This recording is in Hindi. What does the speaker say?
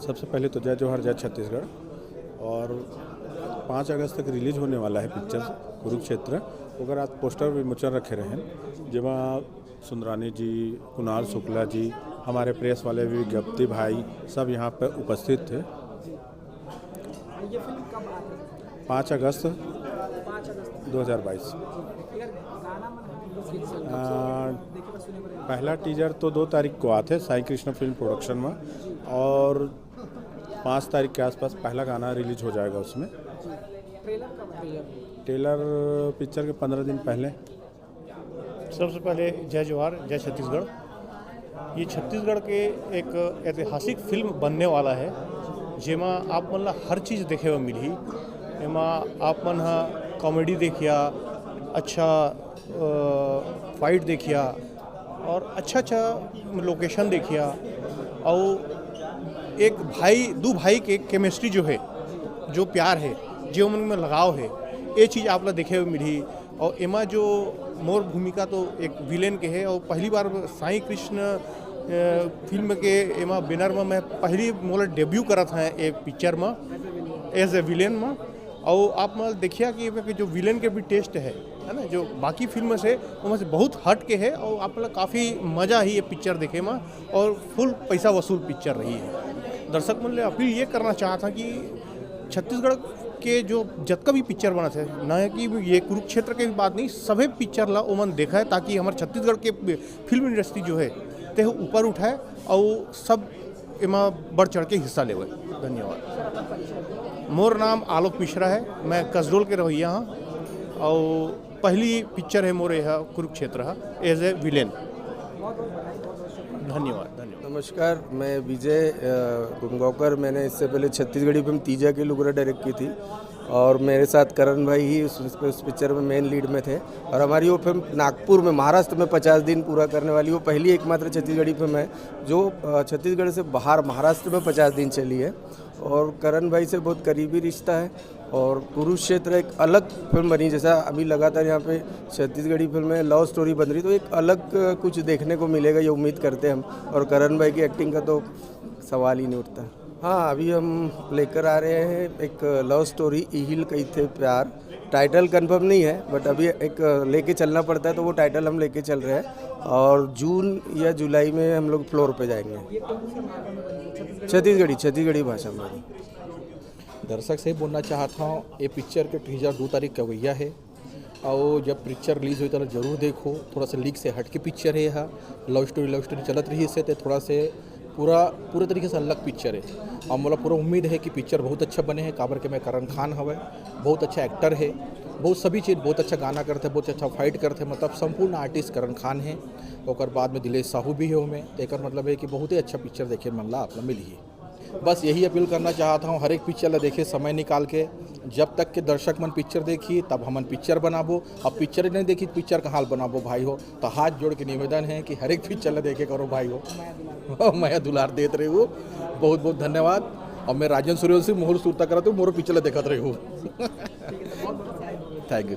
सबसे पहले तो जय जोहर जय छत्तीसगढ़। और 5 अगस्त तक रिलीज होने वाला है पिक्चर कुरुक्षेत्र। ओकर आज पोस्टर विमोचन रखे रहे जेमा सुंदरानी जी, कुणाल शुक्ला जी, हमारे प्रेस वाले भी विज्ञप्ति भाई सब यहाँ पर उपस्थित थे। ये फिल्म कब आ रही है? 5 अगस्त 2022। पहला टीजर तो 2 तारीख को आते साई कृष्ण फिल्म प्रोडक्शन में, और 5 तारीख के आसपास पहला गाना रिलीज हो जाएगा उसमें। ट्रेलर कब आएगा? ट्रेलर पिक्चर के 15 दिन पहले। सबसे पहले जय जोहार जय छत्तीसगढ़। ये छत्तीसगढ़ के एक ऐतिहासिक फिल्म बनने वाला है जेमा आप मन ला हर चीज़ देखे हुए मिली। एमा आप मन हा कॉमेडी देखिया, अच्छा फाइट देखिया और अच्छा लोकेशन देखिया, और एक दो भाई के केमिस्ट्री जो है, जो प्यार है, जो मन में लगाव है, ये चीज़ आप ला देखे हुए मिली। और एमा जो मोर भूमिका तो एक विलेन के है, और पहली बार साई कृष्ण फिल्म के एमा बैनर में मैं पहली मोला डेब्यू करा था एक पिक्चर में एज ए विलेन में। और आप मैं देखिए कि जो विलेन के भी टेस्ट है ना, जो बाकी फिल्म से उनमें से बहुत हट के है, और आप लोग काफ़ी मज़ा ही ये पिक्चर देखे में, और फुल पैसा वसूल पिक्चर रही है। दर्शक मन ले अपील ये करना चाहता कि छत्तीसगढ़ के जो जतका भी पिक्चर बना थे ना, कि ये कुरुक्षेत्र के भी बात नहीं, सभी पिक्चर ला ओमन देखा है, ताकि हमारे छत्तीसगढ़ के फिल्म इंडस्ट्री जो है ते ऊपर उठाए और सब इमा बढ़ चढ़ के हिस्सा लेवे। धन्यवाद। मोर नाम आलोक मिश्रा है, मैं कसडोल के रवैया हाँ, और पहली पिक्चर है मोर यह कुरुक्षेत्र एज ए विलेन। धन्यवाद। नमस्कार, मैं विजय गुंगावकर। मैंने इससे पहले छत्तीसगढ़ी फिल्म तीजा की लुगरा डायरेक्ट की थी, और मेरे साथ करण भाई ही उस पिक्चर में मेन लीड में थे। और हमारी वो फिल्म नागपुर में, महाराष्ट्र में 50 दिन पूरा करने वाली वो पहली एकमात्र छत्तीसगढ़ी फिल्म है जो छत्तीसगढ़ से बाहर महाराष्ट्र में 50 दिन चली है। और करण भाई से बहुत करीबी रिश्ता है। और कुरुक्षेत्र एक अलग फिल्म बनी, जैसा अभी लगातार यहाँ पे छत्तीसगढ़ी फिल्में लव स्टोरी बन रही, तो एक अलग कुछ देखने को मिलेगा, ये उम्मीद करते हैं हम। और करण भाई की एक्टिंग का तो सवाल ही नहीं उठता। हाँ, अभी हम लेकर आ रहे हैं एक लव स्टोरी, इहिल कही थे प्यार। टाइटल कंफर्म नहीं है, बट अभी एक लेके चलना पड़ता है, तो वो टाइटल हम लेके चल रहे हैं। और जून या जुलाई में हम लोग फ्लोर पे जाएंगे। छत्तीसगढ़ी भाषा में। दर्शक से बोलना चाहता हूँ, ये पिक्चर के टीजर 2 तारीख का भैया है, और जब पिक्चर रिलीज हुई तो जरूर देखो। थोड़ा सा लीक से हट के पिक्चर है, यह लव स्टोरी चलत रही इससे, तो थोड़ा से पूरे तरीके से अलग पिक्चर है। और मोला पूरा उम्मीद है कि पिक्चर बहुत अच्छा बने है। काबर के मैं करण खान हवे, बहुत अच्छा एक्टर है, बहुत सभी चीज़, बहुत अच्छा गाना करते, बहुत अच्छा फाइट करते, मतलब संपूर्ण आर्टिस्ट करण खान है। और बाद में दिलेश साहू भी है उनमें, एक मतलब है कि बहुत ही अच्छा पिक्चर देखे मन ला आप मिली है। बस यही अपील करना चाहता हूँ, हर एक पिक्चर ला देखे समय निकाल के। जब तक के दर्शक मन पिक्चर देखी तब हमन पिक्चर बनाबो, अब पिक्चर नहीं देखी पिक्चर का हाल बनाबो भाई हो। तो हाथ जोड़ के निवेदन है कि हर एक पिक्चर ला देखे करो भाई हो। मैं दुलार देते रही हूँ, बहुत बहुत धन्यवाद। और मैं राजन सूर्यवंशी मोहर सुरता करता हूँ, मोर पिक्चर ला देखते रही हूँ। Thank you.